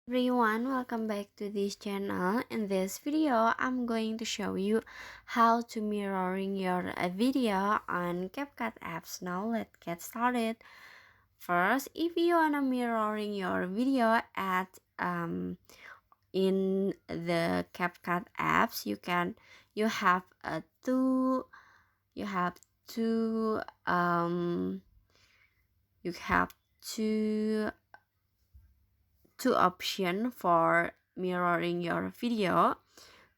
Everyone, welcome back to this channel. In this video, I'm going to show you how to mirroring your video on CapCut apps. Now let's get started. First, if you wanna mirroring your video at in the CapCut apps, you have a two you have two you have two two options for mirroring your video.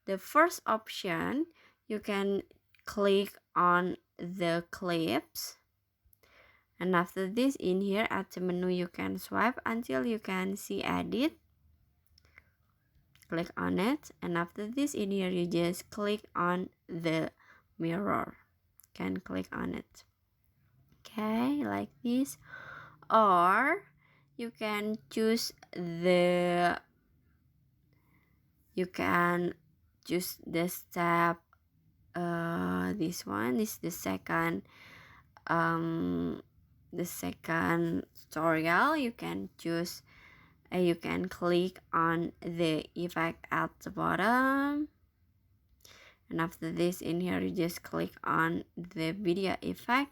The first option, you can click on the clips, and after this in here at the menu you can swipe until you can see edit. Click on it, and after this in here you just click on the mirror. Can click on it, okay, like this. Or you can choose you can choose the step. This one is um the second tutorial. You can choose you can click on the effect at the bottom, and after this in here you just click on the video effect,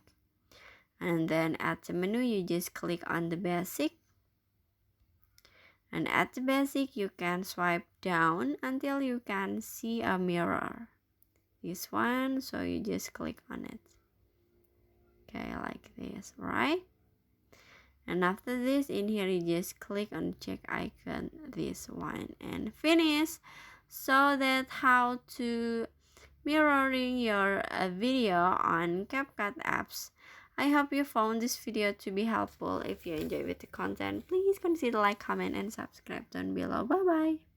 and then at the menu you just click on the basic, and at the basic you can swipe down until you can see a mirror, this one, so you just click on it, okay, like this, right? And after this in here you just click on the check icon, this one, and finish. So that how to mirroring your video on CapCut apps. I hope you found this video to be helpful. If you enjoy with the content, please consider like, comment, and subscribe down below. Bye bye.